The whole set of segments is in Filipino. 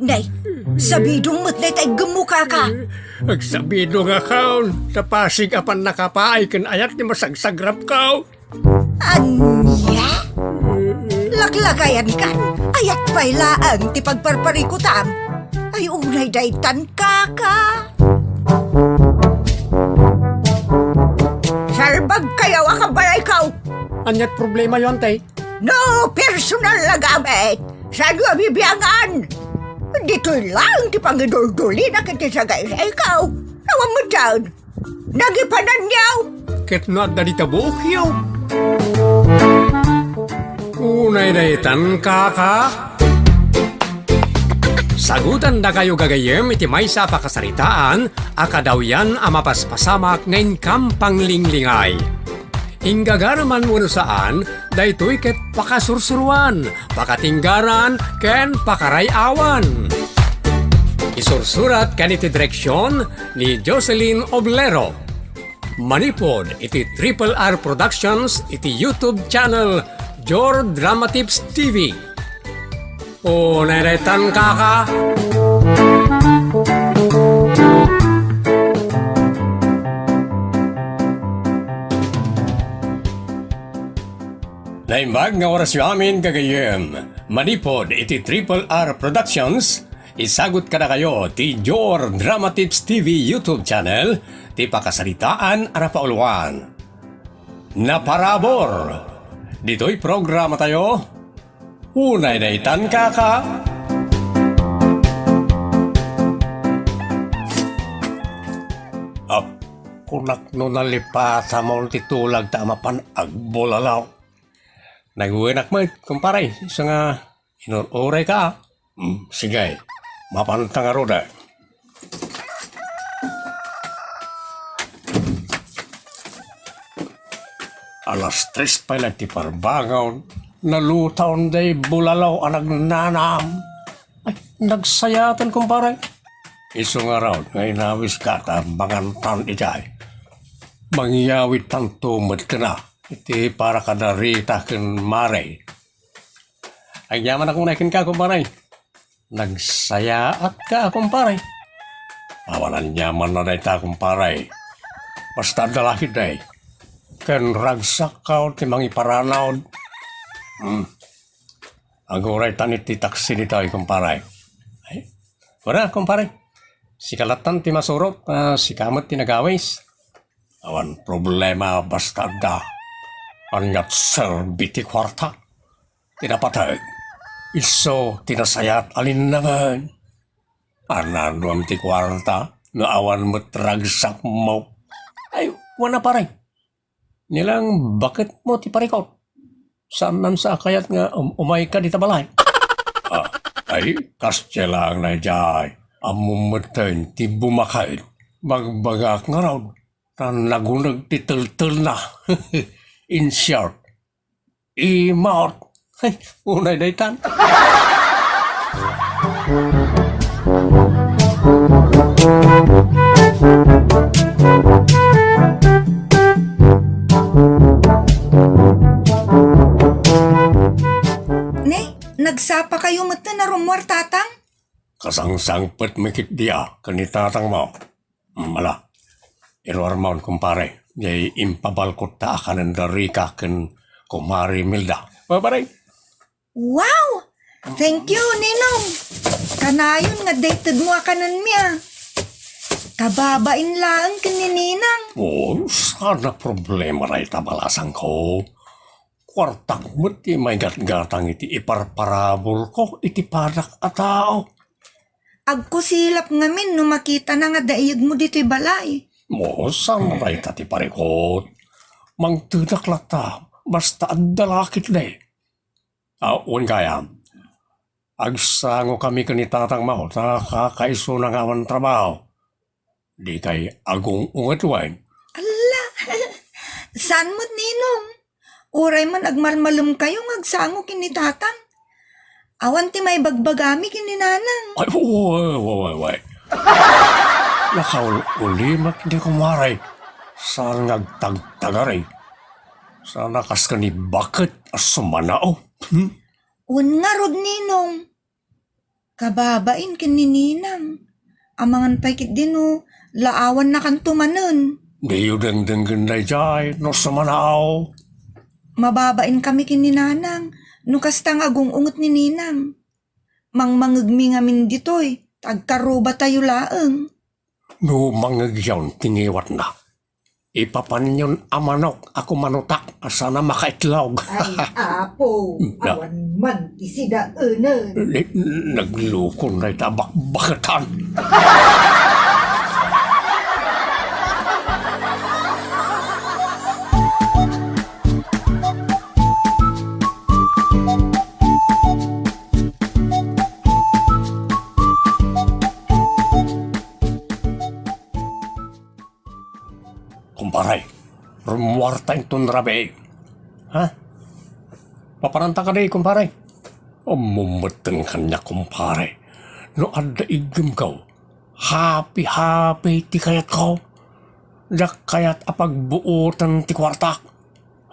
Nay, sabidong mo't nay tay gemuka ka. Agsabido nga kaon, sa pasig apan nakapaay kan ayat ni masagsagrap kao. Anya? Laklagayan kan, ayat pa'y laang ti pagparparikutam. Ay unay daytan kaka. Sarbag kayaw akabalay kaw. Anyat problema yon tay. No personal na gamit. Saan nga bibiyangan? Dito'y lang ti pangidul-duli na kiti sa gaya ikaw. Nawang mo dyan. Nagipanan niyaw. Ket not da dita buok yaw. Unay daytan kaka. Sagutan da kayo gagayem iti maysa pakasaritaan, akadaw yan amapaspasamak ngayon kampang linglingay. Inggagaraman mo saan, daytoy ket pakasursuruan, pakatinggaran, ken pakarayawan. Isursurat kan iti direksyon ni Jocelyn Oblero. Manipod iti Triple R Productions iti YouTube channel Jor Drama Tips TV. O neretan kaka. Naimbag nga oras yu amin kagayem. Manipod iti Triple R Productions. Isagot ka na kayo ti Jor Drama Tips TV YouTube channel. Ti pakasaritaan arapauluan. Naparabor. Dito'y programa tayo. Unay na itan kaka. Kunak no nalipata mo titulag tamapan agbolalaw. Nagwinak mo, kumparay. Isa nga, inururay ka. Sige, mapantang nga roda. Alas 3 pa lang ti parbangaw. Nalutaw day bulalaw ang nagnanam. Ay, nagsayatan, kumparay. Iso nga raw, ngay nawis ka tambangan tan ijay. Mangyawit tan tumad ka na. Iti para kadarita ken maray. Ay yaman akong naikin ka, kumparay. Nagsayaat ka, kumparay. Awalan yaman na dayta, kumparay. Basta dalakid day. Ken ragsak ka ti mangiparanaw. Ang uray tanit ti taksi dito ay, kumparay. Ay, wala, kumparay. Si kalatan ti masurot, si kamot ti nagawis. Awan problema basta da. Anyat serbiti kwarta. Tinapatay. Iso tinasayat alin naman. Ananuam ti kwarta. Naawan mo tragsak mo. Ay, wana paray. Nilang bakit mo ti parikot? Saan nan sa kayat nga umay ka di tabalay? Ay, kastya lang na jay. Amumatan ti bumakay. Magbagak nga raw. Tan nagunag ti tul-tul na. In short, imot. Ay, unay daytan. Ne, nagsapa kayo mata na rumwar tatang? Kasangsangpet mikit dia kanitatang mo. Mala, iruar maun kumpare. Jay impabalkot ta kanan dari ka ken kumari Milda. Paparay. Wow! Thank you, Ninong. Kanayon nga dated mo kanan miya. Kababain lang kanininang. Oh, sana problema ray tabalasang ko. Kwartak mo ti may gatgatang iti iparparabol ko iti padak a tao. Agkusilap ngamin no makita na nga daig mo dito'y balay. Mo, saan ray tati parikot? Mangtudak lata, basta adalakit na eh. Un kaya, agsango kami kanitatang mao, nakakaiso na nga man trabaho. Di kay agong ungatwain. Ala, saan mo't Ninong? Uray man agmalmalum kayo agsango kinitatang. Awan ti may bagbagami kininanang. Ay, way. Nakaulimak di kumaray. Saan nagtagtagaray. Saan nakas ka ni bakit as sumanao? Un nga rod Ninong. Kababain kin ni Ninang. Amangan paikit din o, laawan na kan tumanen. Di yun dengdeng na jay, no sa manaw. Mababain kami kin ni Nanang, no kasta nga gungungot ni Ninang. Mangmangagmi ngamin ditoy, tagkaruba tayo laeng. No mangagyaw, tiniwat na. Ipapanyon amanok, ako manutak, asana makaitlog. Ay, apo, awan man, isida enen. Nagluko na itabak-bakatan. Kumparay, rumuwarta itong rabe. Ha? Paparanta ka na kumparay. Umumatang kanya, kumparay. No ada igim kaw. Happy ti kayat kaw. Dak kayat apagbuutan ti kwartak.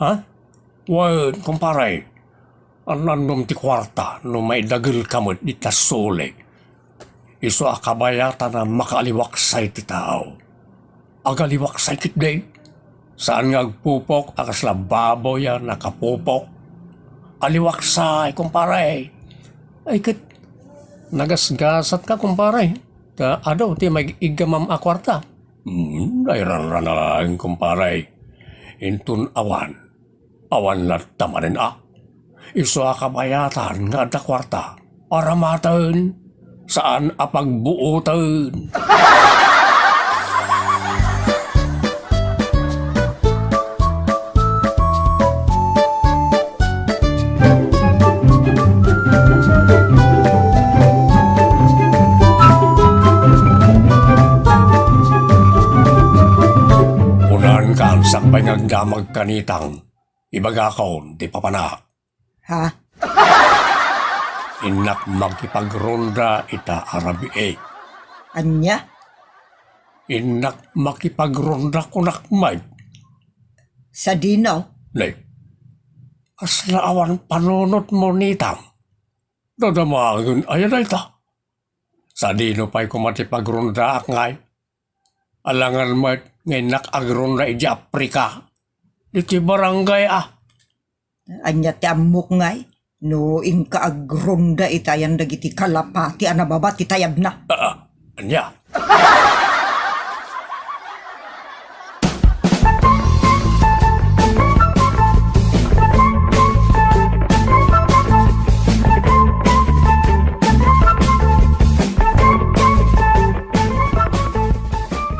Ha? Wait, kumparay. Anandom ti kwarta no may dagil kamot di tasole. Iso akabayata na makaliwaksay ti tao. Agaliwaksay kit day. Saan nga agpupok, akas la baboy yan nakapupok. Aliwaksay, kumparay. Ay kit, nagasgasat ka, kumparay. Ta adaw, ti may igamam akwarta. Dairan na lang, kumparay. Intun awan. Awan na tamanin Iso akabayatan nga da kwarta. Aramatan. Saan apagbuutan. Sakbay ngagdamag kanitang, ibaga ko, di papanak. Ha? Inak makipagronda ita arabi Anya? Inak makipagronda kunakmay. Sa dinaw? Nay, asla awan panunot mo nitang. Dadamagan ayan na ita. Sa dino pa'y kumatipagronda ak ngay. Alangan mo ngay nakagronda iji Aprika. Iti barangay Anya ti amok ngay? No ingka agronda itayan dagiti kalapati anababat itayab na. Anya?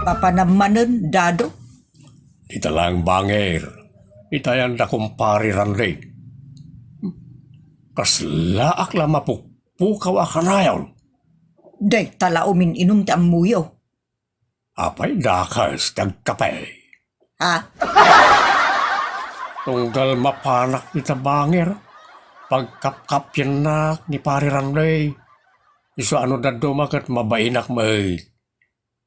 Papanamanen, dado? Ita lang bangir. Itayan da kumpari randay. Kaslaak la mapukpukaw akanayon. Day tala umin inum ti amuyo. Apay dakas tagkapay. Ha? Tunggal mapanak ita bangir. Pagkapkap yan nak ni pari randay. Iso ano daddo makat mabainak may.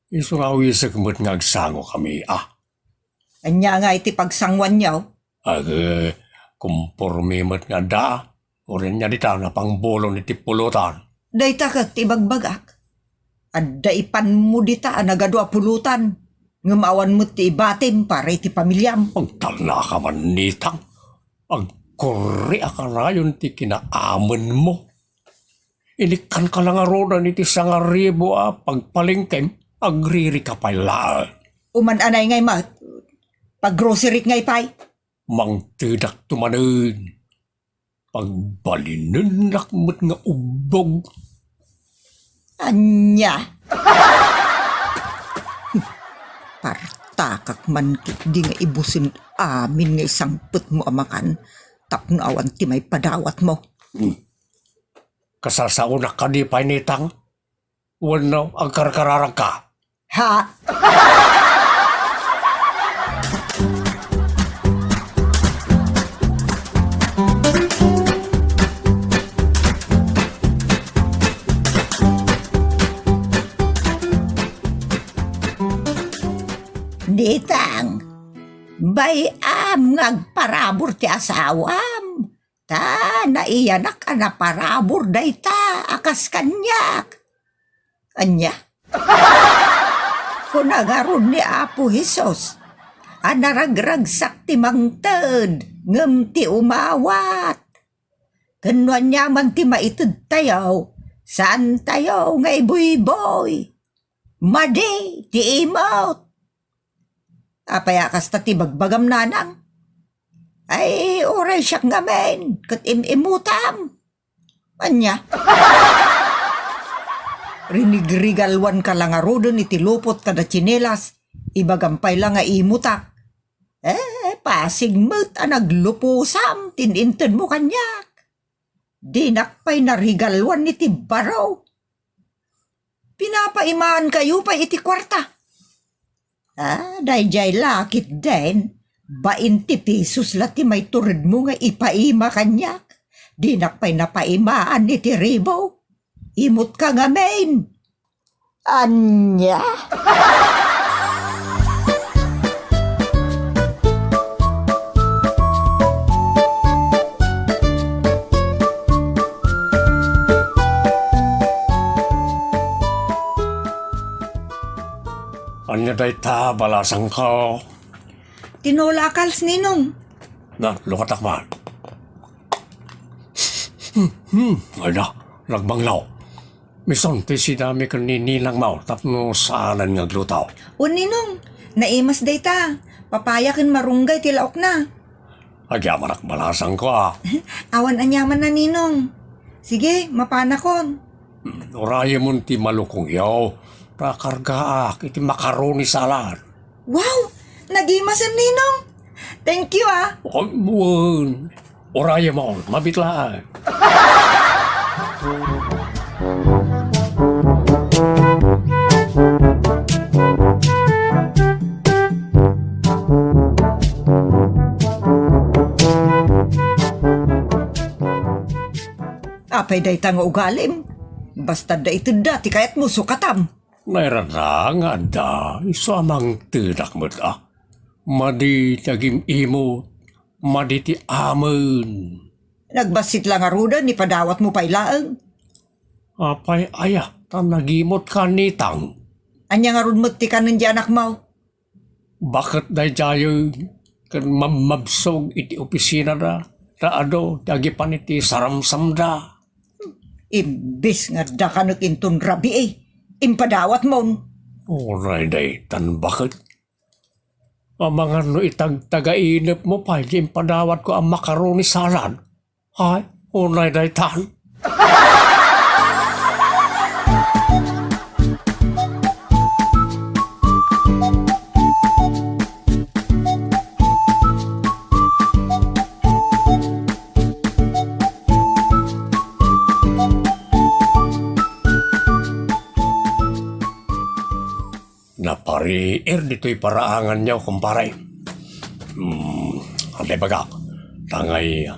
Iso nga wisag mo't ngagsango kami Anya nga iti pagsangwan yaw. Kumpormi mo't nga da. Orin niya dita na pangbolo ni tipulutan. Day takag ti bagbagak. At daipan mo dita nagadwa pulutan. Ngumawan mo ti ibatim para iti pamilyam. Pagtalna ka man nitang. Agkuri ka na yun ti kinaaman mo. Inikan ka lang aroda ni ti sangaribo pagpalingkem. Agriri ka pala. Uman-anay ngay mat. Pag-grocery ngay pay. Mangtidak tumanin. Pagbalinan nakmat nga ubog. Anya. Partakak man kit di nga ibusin amin nga isang put mo amakan. Tapno awan ti may padawat mo. Kasasauna ka di pa nitang. Wano ang karkararang ka. Ha? Ditang, bayam ngagparabor ti asawam. Ta, naiyanak ka na parabor day ta, akas kanyak. Anya? Kung nagaroon ni Apo Jesus, anaragragsak ti mangted, ngem ti umawat. Kanwan niya man ti maitud tayo, saan tayo ngay boy-boy? Madi, ti imot. Apayakas ta ti bagbagam nanang. Ay, oray siyak ngamen, kat imimutam. Anya? Rinigrigalwan ka lang arodon iti lupot kada tsinelas, ibagampay lang nga imutak. Pasigmet naglupusam, tininten mo kanyak. Dinakpay narigalwan iti baraw. Pinapaimaan kayo pa iti kwarta. Dayjay lakit den, 20 pesos lati may turid mo nga ipaima kanyak. Dinakpay napaimaan iti ribo. Imot ka nga main. Anya? Anya day ta, balasang ka. Tinolakals ninong. Na, lukatak man. Ay na, nagbanglaw. Mison, ti sinami ka nilang mau, tapno saanan nga glutaw. O ninong, naimas day ta. Papayakin marunggay tilaok na. Agyamanak balasang ka. Awan anyaman na ninong. Sige, mapanakon. Oraya mo ti malukong yaw. Prakargaak, iti makaroni salad. Wow! Nagimasan ninong. Thank you Oh, buwan. Oraya mo, mabitlaan. Apay day tanga ugalim. Basta da ito dati kayat mo sukatam. Nairana nga da, iso amang tidak mo da. Madi tagim imo, madi ti amen. Nagbasit lang aruda ni padawat mo pailaang. Apay aya, tam nagimot ka nitang. Anya nga rudmot ti kanan di anak mo. Bakit day jayo, kan mamabsog iti opisina da, taado, dagi pa niti saramsam da. Imbis nga da ka nakintun rabi eh. Impadawat mo. Oray day, tan bakit? Mga no itag-tagainip mo pa, yung padawat ko ang macaroni salad. Ay, oray day tan. Napariir dito'y paraangan niya, kumparay. Alay baga, tangay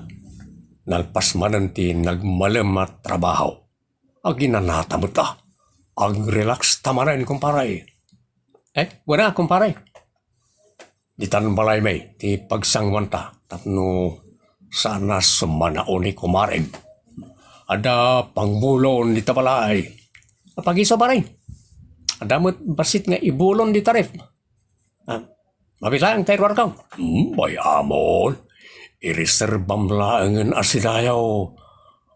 nalpas mananti nagmalam at trabaho. Agi nanata mo ta. Ag relax tamanan, kumparay. Wala, kumparay. Di tan balay may, ti pagsangwan ta. Tapno sana sumanao ni kumarin. Ada pangbulon di tabalay. Pag-iso ba rin? Adamot basit nga ibulon di tarif. Mabila ang terwar ka. Bay amon. I-reservam laangan asidayaw.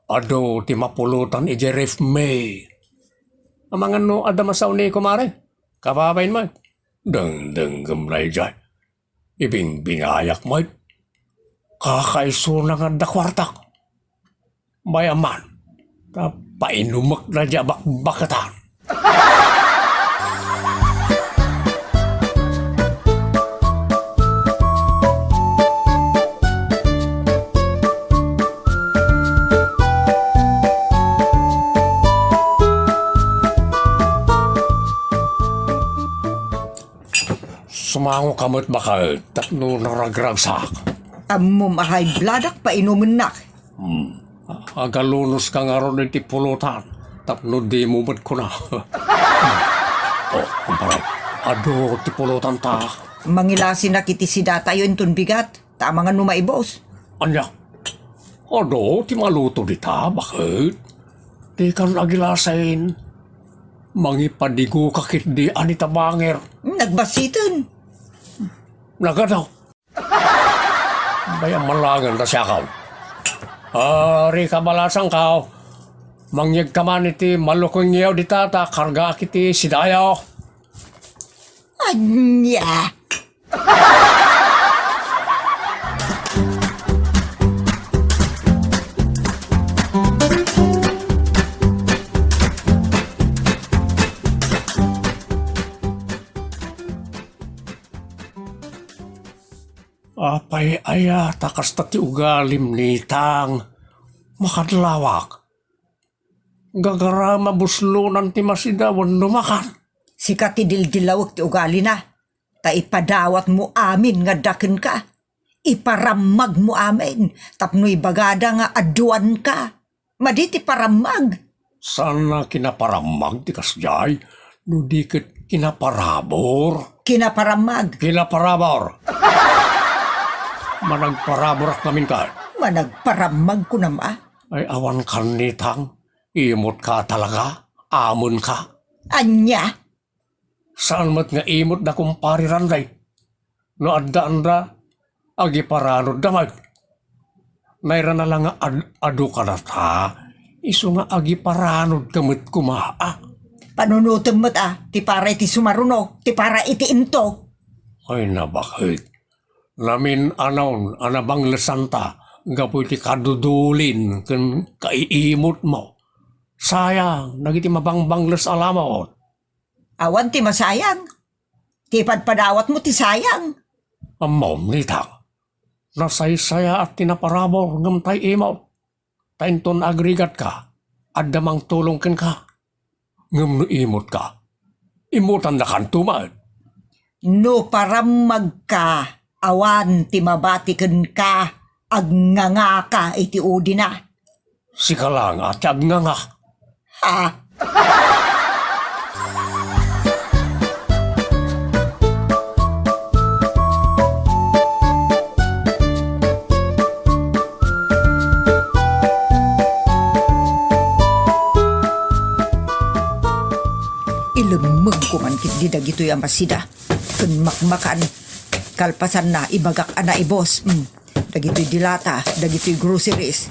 Ado ti mapulutan ijeref may. Amangan no adamasaw ni kumare. Kababayin mo. Dang gamlay dyan. Ibing bingayak mo. Kakaiso na nga dakwartak. Bay aman. Painumak na dyan bakbakatan. Sumango kamot baka tapno naragragsak. Amo mahay bladak pa inumin nak. Agalunos ka nga ron ti pulutan. Tapno di mo ba't ko na. Kumparay. Ado ti pulutan ta. Mangilasin na kiti si data yun tun bigat. Tama nga numaibos. Anya? Odo, ti maluto dita, bakit? Di kan agilasain. Mangipadigo kakit di anita banger. Nagbasiton. Nagadaw. Bayang malangan na siya kaw. Ari ka balasang kaw. Mangyag ka man iti malukong yaw di tata, karga kiti sidayaw. Anya! Apay aya, takas ti ugalim nitang. Makadlawak. Gagara mabuslunan ti masidawan lumakan. Si katidil-dilawag ti ugali na. Ta ipadawat mo amin nga daken ka. Iparamag mo amin. Tapno'y bagada nga aduan ka. Maditi paramag. Sana kinaparamag ti kasjay, no dikit kinaparabor. Kinaparamag. Kinaparabor. Managparaborak namin ka. Managparamag ko na ma. Ay awan kan nitang. Imot ka talaga. Amon ka. Anya? Saan mat nga imot na kumpariran day? No adda-anda, agi paranod damag. Naira na lang nga adu ka na ta, iso nga agi paranod kamit kumaa. Panunutom mo't ti para iti sumaruno, ti para iti into. Ay nabakit. Namin anaw, anabang lesanta, gapoy ti kadudulin, kan kaiimot mo. Sayang, nagiti mabangbangles alamot. Awan ti masayang. Ti padpadawat mo ti sayang. Amom nitang. Nasaysaya at tinaparabor ngam tay imo. Tainton agrigat ka. At damang tulong ken ka. Ngam no imot ka. Imutan na kan tumad. No paramag ka. Awan ti mabatiken ka. Agnganga ka iti udi na. Sika lang at agnganga. Ha? Ilumag ko man kit di dagitoy ang masida. Kun makmakan. Kalpasan na ibagak ana ibos. Dagitoy dilata, dagitoy groceries.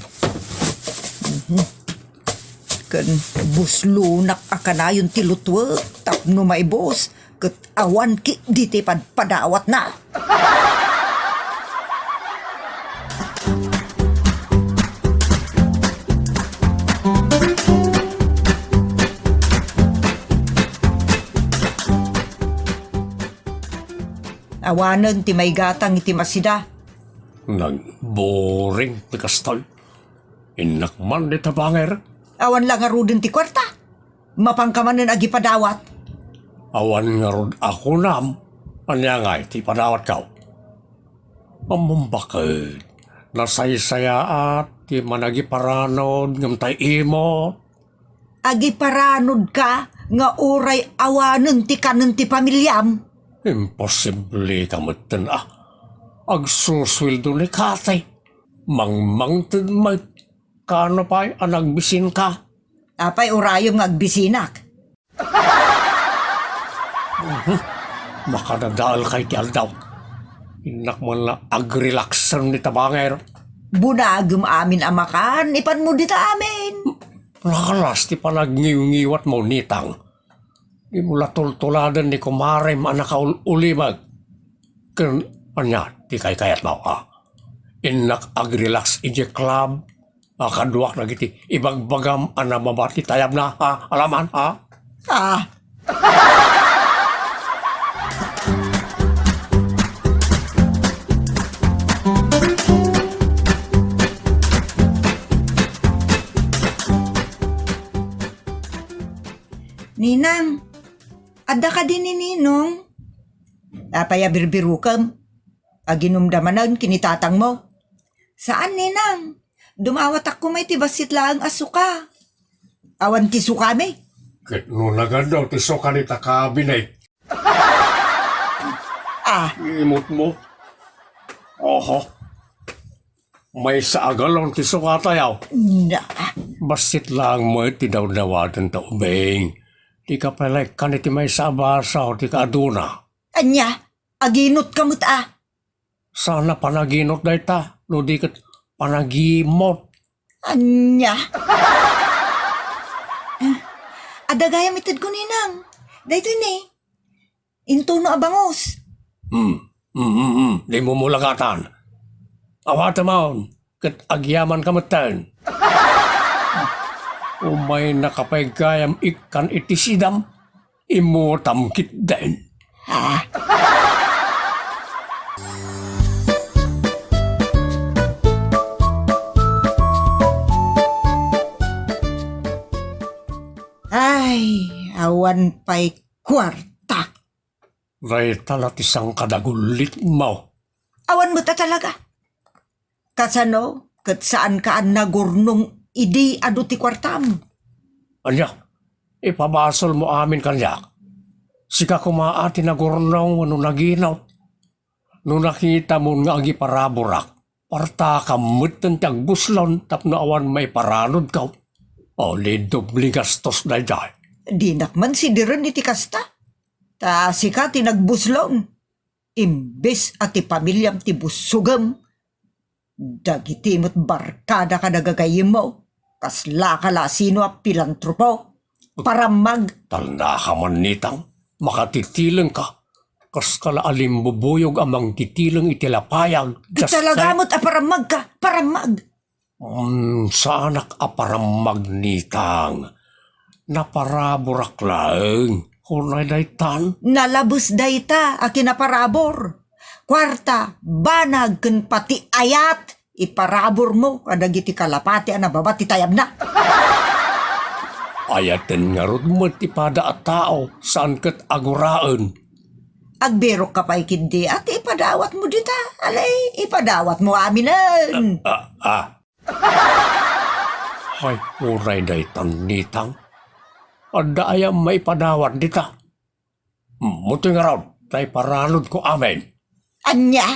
Kun buslunak akanayon ti lutwek tapno maibos. Ket awan ki di ti padawat na. Awanen ti may gatang iti masida. Nagboring ti kastay. Inakman di tabanger. Awan lang aruden ti kwarta. Mapangkamanen agi padawat. Awan nga rod ako nam. Anya nga ti padawat kaw. Pamumbakit. Nasaysaya at ti managi paranod ngam tay imo. Agi paranod ka nga uray awanen ti kanen ti pamilyam. Imposible kamutin Agsuswildo ni katay. Mangmangtid may kano pa'y anagbisin ka. Apay urayom nga agbisinak. Makadadaal kay ti aldaw. Inak man na agrelaxan ni tabanger. Bunagem amin amakan, ipan mo dita amin. Nakalas ti panagniw-ngiwat mo nitang. Imula tultuladan ni kumarem anak ulimag. Ken anya ti kay-kayat mo Inak agrelax ije club. Kaduak na giti ibagbagam ana mabati tayab na alaman Ninang, adda ka din ni Ninong. Apay abirbirukam. Aginumdamanan kinitatang mo. Saan, Ninang? Dumawat ako may tibasit lang asuka. Awan ti sukami. Ket no nagadaw ti so kanita kabinay. Imot mo. Oho. may saagalon ti sukatayaw. Na, Basit lang mo ti daw-dawadan ta ubeng. Di ka palay ka ti may sabasa o ti ka aduna. anya, aginot ka mo't Sana panaginot day ta, no di kat panagimot. Anya, Adagaya mitid ko ninang. Dahito ni. Into no abangos. Di mo mulagatan. Awata maon, kat agyaman kamatan. Umay nakapagkayam ikan itisidam, imutamkit din. ha? Ay, awan pa'y kwarta. Ray talat isang kadagulit mo. Awan mo ta talaga. Kasano, kat saan ka ang nagurnong idi adu ti kwartam. Anya, ipabasol mo amin kanyak. Sika kumaati nagurnaw ano naginaw. No nakita mo nga agi paraburak, parta ka mutan tiyag buslon tapno awan may paranod ka. O lidobli gastos na dyan. Di nakman si Diren iti kasta. Ta si ka tinagbuslong. Imbes at ti pamilyam ti busugam. Dagiti mo't barkada ka nagagayim mo. Kasla kala sino a pilantropo. Paramag. Tanda ka man nitang, makatitilang ka. Kas kala alimbubuyog amang titilang itilapayag. Talaga mo't a paramag ka. Paramag. Sa anak aparamag nitang. Naparaburak lang. Hunay daytan. Nalabos dayta a kinaparabor. Kwarta, banag ken pati ayat. Iparabor mo kadagiti kalapati a nababati tayab na. Ayaten nga rod mo tipada at tao saan kat aguraan. Agbero ka pa ikindi at ipadawat mo dita. Alay, ipadawat mo aminan. Hay, uray daytan nitang. Ada ayam may padawat dita. Muti nga raw, tay paralod ko amin. Anya?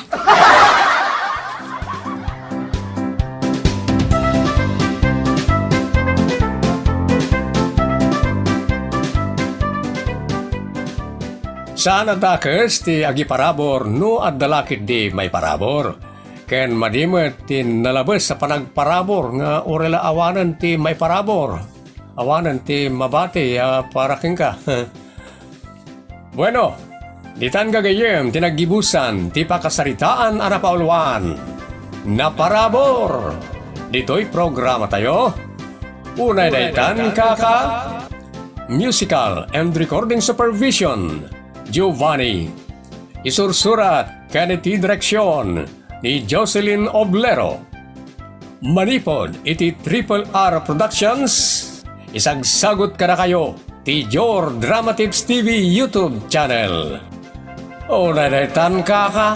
Sana dakes ti agi parabor no at dalakit di may parabor. Ken madimet ti nalabes sa panagparabor nga orela awanan ti may parabor. Awanan ti mabati para ka. Bueno, ditan gagayem tinagibusan ti pakasaritaan ana pauluan. Naparabor! Dito'y programa tayo. Unay daytan kaka musical and recording supervision. Giovanni. Isursurat kaniti direksyon ni Jocelyn Oblero. Manipod iti Triple R Productions. Isagsagot ka na kayo ti Jor Dramatics TV YouTube channel. O nadaytan ka ka.